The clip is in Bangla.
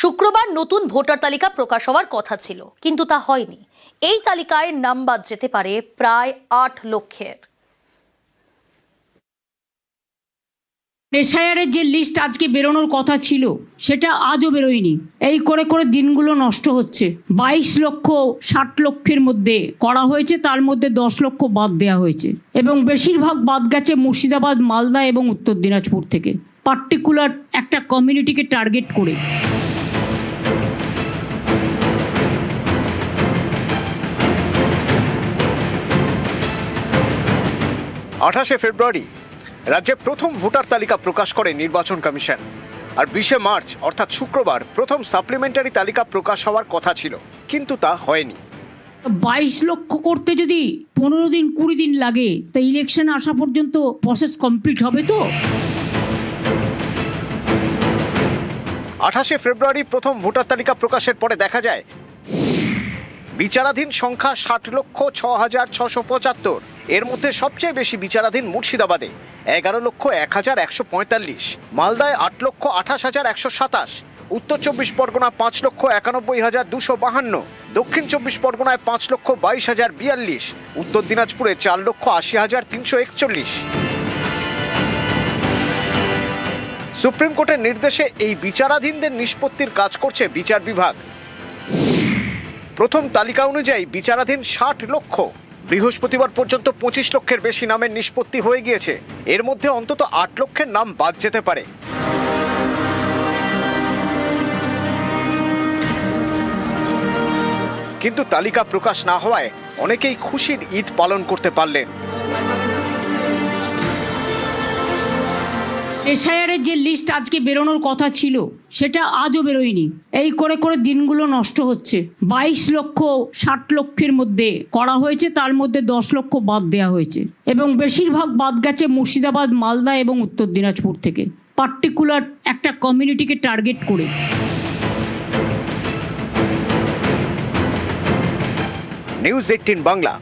শুক্রবার নতুন ভোটার তালিকা প্রকাশ হওয়ার কথা ছিল, কিন্তু তা হয়নি। এই তালিকায় নাম বাদ যেতে পারে প্রায় 8 লক্ষের। এসআইআরের যে লিস্ট আজকে বেরোনোর কথা ছিল সেটা আজও বেরোয়নি। এই করে করে দিনগুলো নষ্ট হচ্ছে। 22,60,00,000-এর মধ্যে করা হয়েছে, তার মধ্যে 10 লক্ষ বাদ দেওয়া হয়েছে এবং বেশিরভাগ বাদ গেছে মুর্শিদাবাদ, মালদা এবং উত্তর দিনাজপুর থেকে, পার্টিকুলার একটা কমিউনিটিকে টার্গেট করে। ফেব্রুয়ারি রাজ্যে প্রথম ভোটার তালিকা প্রকাশ করে নির্বাচন কমিশন। আর 20 মার্চ অর্থাৎ শুক্রবার প্রথম সাপ্লিমেন্টারি তালিকা প্রকাশ হওয়ার কথা ছিল, কিন্তু তা হয়নি। 22 লক্ষ করতে যদি 15 দিন 20 দিন লাগে, তা ইলেকশন আসা পর্যন্ত প্রসেস কমপ্লিট হবে তো? 28 ফেব্রুয়ারি প্রথম ভোটার তালিকা প্রকাশের পরে দেখা যায় বিচারাধীন সংখ্যা 60,06,675। এর মধ্যে সবচেয়ে বেশি বিচারাধীন মুর্শিদাবাদে 11,01,145, মালদায় 8,28,127, উত্তর 24 পরগনা 5,91,252, দক্ষিণ 24 পরগনায় 5,22,042, উত্তর দিনাজপুরে 4,80,341। সুপ্রিম কোর্টের নির্দেশে এই বিচারাধীনদের নিষ্পত্তির কাজ করছে বিচার বিভাগ। প্রথম তালিকা অনুযায়ী বিচারাধীন 60 লক্ষ। বৃহস্পতিবার পর্যন্ত 25 লক্ষের বেশি নামের নিষ্পত্তি হয়ে গিয়েছে। এর মধ্যে অন্তত 8 লক্ষের নাম বাদ যেতে পারে। কিন্তু তালিকা প্রকাশ না হওয়ায় অনেকেই খুশির ঈদ পালন করতে পারলেন। এসআইআরের যে লিস্ট আজকে বেরোনোর কথা ছিল সেটা আজও বেরোয়নি। এই করে করে দিনগুলো নষ্ট হচ্ছে। 22,60,00,000-এর মধ্যে করা হয়েছে, তার মধ্যে 10 লক্ষ বাদ দেওয়া হয়েছে এবং বেশিরভাগ বাদ গেছে মুর্শিদাবাদ, মালদা এবং উত্তর দিনাজপুর থেকে, পার্টিকুলার একটা কমিউনিটিকে টার্গেট করে। নিউজ 18 বাংলা।